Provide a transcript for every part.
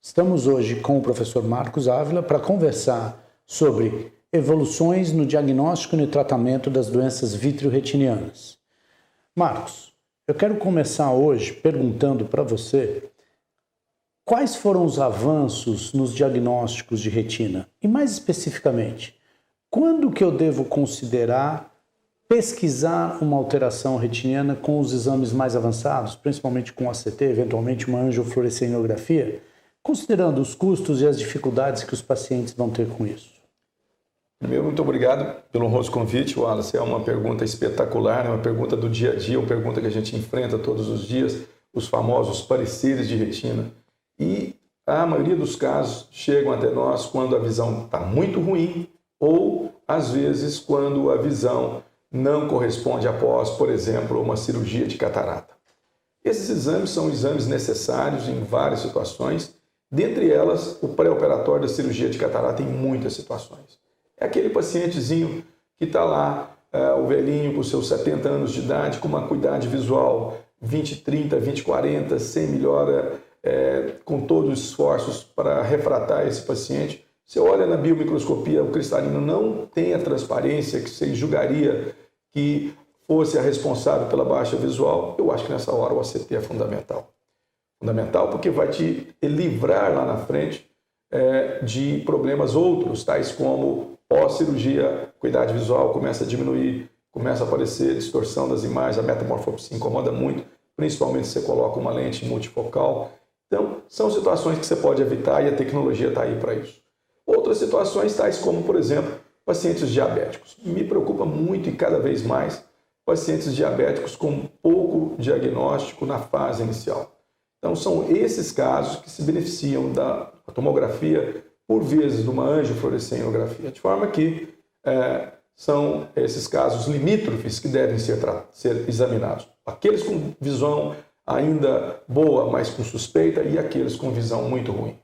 Estamos hoje com o professor Marcos Ávila para conversar sobre evoluções no diagnóstico e no tratamento das doenças vitreoretinianas. Marcos, eu quero começar hoje perguntando para você quais foram os avanços nos diagnósticos de retina e, mais especificamente, quando que eu devo considerar pesquisar uma alteração retiniana com os exames mais avançados, principalmente com ACT, eventualmente uma angiofluoresceinografia, considerando os custos e as dificuldades que os pacientes vão ter com isso? Primeiro, muito obrigado pelo honroso convite, Wallace. É uma pergunta espetacular, é uma pergunta do dia a dia, uma pergunta que a gente enfrenta todos os dias, os famosos pareceres de retina. E a maioria dos casos chegam até nós quando a visão está muito ruim ou, às vezes, quando a visão não corresponde após, por exemplo, uma cirurgia de catarata. Esses exames são exames necessários em várias situações, dentre elas o pré-operatório da cirurgia de catarata em muitas situações. É aquele pacientezinho que está lá, o velhinho com seus 70 anos de idade, com uma acuidade visual 20/30, 20/40, sem melhora, com todos os esforços para refratar esse paciente. Você olha na biomicroscopia, o cristalino não tem a transparência que você julgaria que fosse a responsável pela baixa visual. Eu acho que nessa hora o ACT é fundamental. Fundamental porque vai te livrar lá na frente de problemas outros, tais como pós-cirurgia, acuidade visual começa a diminuir, começa a aparecer distorção das imagens, a metamorfopsia incomoda muito, principalmente se você coloca uma lente multifocal. Então, são situações que você pode evitar e a tecnologia está aí para isso. Outras situações, tais como, por exemplo, pacientes diabéticos. Me preocupa muito e cada vez mais pacientes diabéticos com pouco diagnóstico na fase inicial. Então, são esses casos que se beneficiam da tomografia, por vezes de uma angiofluoresceinografia, de forma que são esses casos limítrofes que devem ser examinados. Aqueles com visão ainda boa, mas com suspeita, e aqueles com visão muito ruim.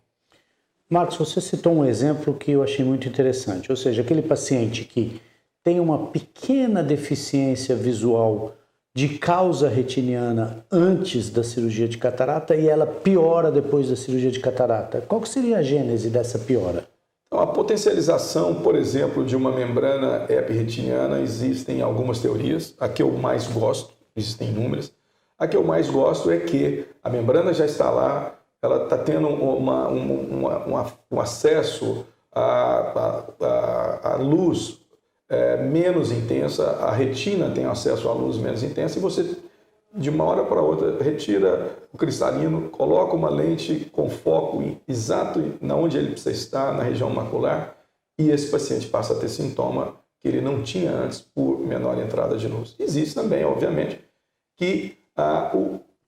Marcos, você citou um exemplo que eu achei muito interessante, ou seja, aquele paciente que tem uma pequena deficiência visual de causa retiniana antes da cirurgia de catarata e ela piora depois da cirurgia de catarata. Qual que seria a gênese dessa piora? Então, a potencialização, por exemplo, de uma membrana epirretiniana, existem algumas teorias. A que eu mais gosto, existem inúmeras, a que eu mais gosto é que a membrana já está lá, ela está tendo um acesso à luz menos intensa, a retina tem acesso à luz menos intensa, e você, de uma hora para outra, retira o cristalino, coloca uma lente com foco exato na onde ele precisa estar, na região macular, e esse paciente passa a ter sintoma que ele não tinha antes por menor entrada de luz. Existe também, obviamente, que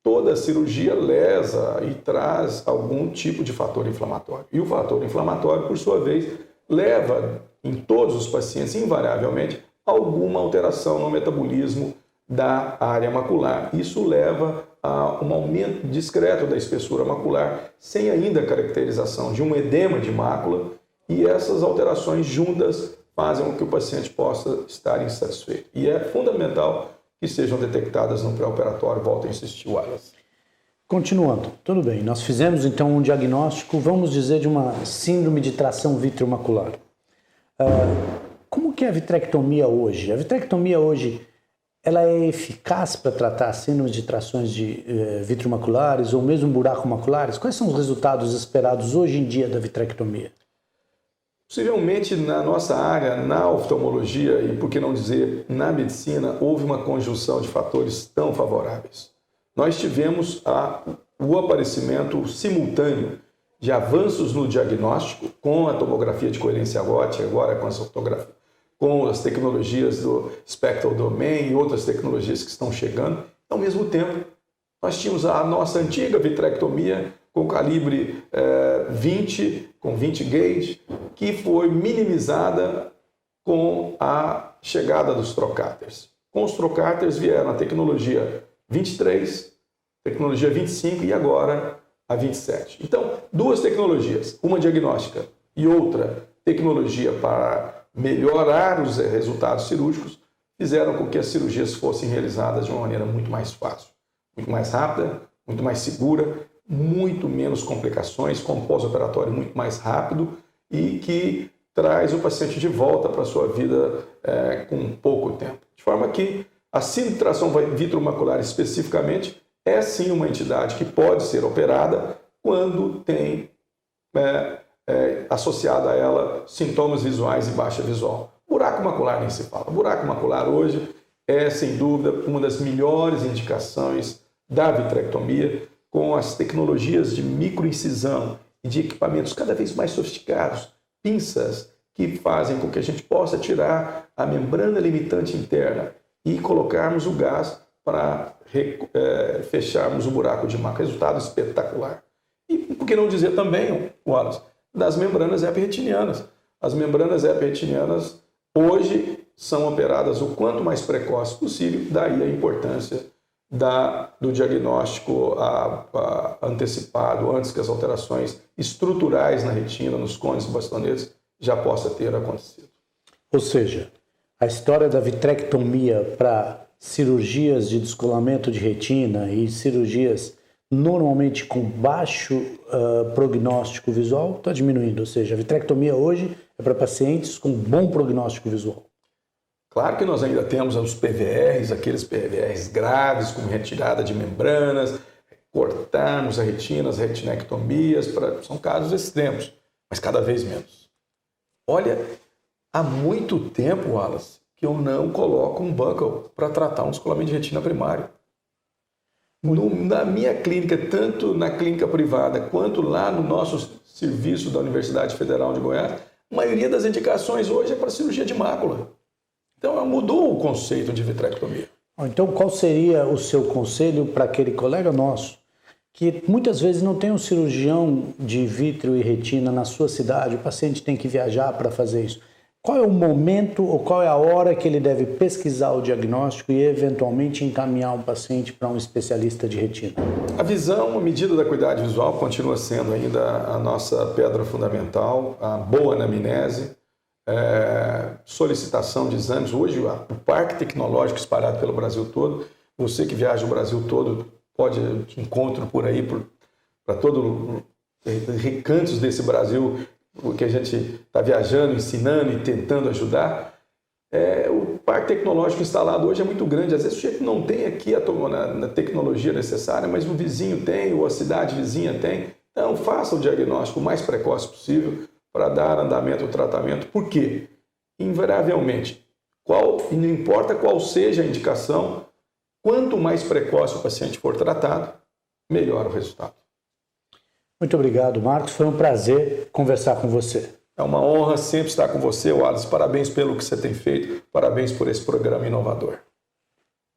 toda cirurgia lesa e traz algum tipo de fator inflamatório. E o fator inflamatório, por sua vez, leva em todos os pacientes, invariavelmente, alguma alteração no metabolismo da área macular. Isso leva a um aumento discreto da espessura macular, sem ainda a caracterização de um edema de mácula, e essas alterações juntas fazem com que o paciente possa estar insatisfeito. E é fundamental que sejam detectadas no pré-operatório. Volto a insistir, Wallace. Continuando, tudo bem, nós fizemos então um diagnóstico, vamos dizer, de uma síndrome de tração vitreomacular. Como que é a vitrectomia hoje? A vitrectomia hoje, ela é eficaz para tratar síndromes de trações de vitreomaculares ou mesmo buraco-maculares? Quais são os resultados esperados hoje em dia da vitrectomia? Possivelmente na nossa área, na oftalmologia e, por que não dizer, na medicina, houve uma conjunção de fatores tão favoráveis. Nós tivemos o aparecimento simultâneo de avanços no diagnóstico com a tomografia de coerência óptica, agora com as tecnologias do Spectral Domain e outras tecnologias que estão chegando. Ao mesmo tempo, nós tínhamos a nossa antiga vitrectomia com calibre 20, com 20 gauge, que foi minimizada com a chegada dos trocáteres. Com os trocáteres vieram a tecnologia 23, tecnologia 25 e agora a 27. Então, duas tecnologias, uma diagnóstica e outra tecnologia para melhorar os resultados cirúrgicos, fizeram com que as cirurgias fossem realizadas de uma maneira muito mais fácil, muito mais rápida, muito mais segura muito menos complicações, com pós-operatório muito mais rápido e que traz o paciente de volta para a sua vida com pouco tempo. De forma que a síndrome de tração vitreomacular especificamente é sim uma entidade que pode ser operada quando tem associada a ela sintomas visuais e baixa visual. Buraco macular nem se fala. Buraco macular hoje é sem dúvida uma das melhores indicações da vitrectomia, com as tecnologias de microincisão e de equipamentos cada vez mais sofisticados, pinças que fazem com que a gente possa tirar a membrana limitante interna e colocarmos o gás para fecharmos o buraco de macula. Resultado espetacular. E por que não dizer também, Wallace, das membranas epiretinianas. As membranas epiretinianas hoje são operadas o quanto mais precoce possível, daí a importância do diagnóstico antecipado, antes que as alterações estruturais na retina, nos cones e bastonetes, já possa ter acontecido. Ou seja, a história da vitrectomia para cirurgias de descolamento de retina e cirurgias normalmente com baixo prognóstico visual está diminuindo. Ou seja, a vitrectomia hoje é para pacientes com bom prognóstico visual. Claro que nós ainda temos os PVRs, aqueles PVRs graves, com retirada de membranas, cortarmos a retina, as retinectomias, são casos extremos, mas cada vez menos. Olha, há muito tempo, Wallace, que eu não coloco um buckle para tratar um descolamento de retina primário. Na minha clínica, tanto na clínica privada quanto lá no nosso serviço da Universidade Federal de Goiás, a maioria das indicações hoje é para cirurgia de mácula. Então, mudou o conceito de vitrectomia. Então, qual seria o seu conselho para aquele colega nosso que muitas vezes não tem um cirurgião de vítreo e retina na sua cidade, o paciente tem que viajar para fazer isso? Qual é o momento ou qual é a hora que ele deve pesquisar o diagnóstico e eventualmente encaminhar um paciente para um especialista de retina? A visão, a medida da acuidade visual continua sendo ainda a nossa pedra fundamental, a boa anamnese, solicitação de exames. Hoje, o parque tecnológico espalhado pelo Brasil todo, você que viaja o Brasil todo, pode encontro por aí, para todos os recantos desse Brasil, que a gente está viajando, ensinando e tentando ajudar. O parque tecnológico instalado hoje é muito grande. Às vezes o sujeito não tem aqui a tecnologia necessária, mas o vizinho tem, ou a cidade vizinha tem. Então, faça o diagnóstico o mais precoce possível para dar andamento ao tratamento. Por quê? Invariavelmente, não importa qual seja a indicação, quanto mais precoce o paciente for tratado, melhor o resultado. Muito obrigado, Marcos. Foi um prazer conversar com você. É uma honra sempre estar com você, Wallace. Parabéns pelo que você tem feito, parabéns por esse programa inovador.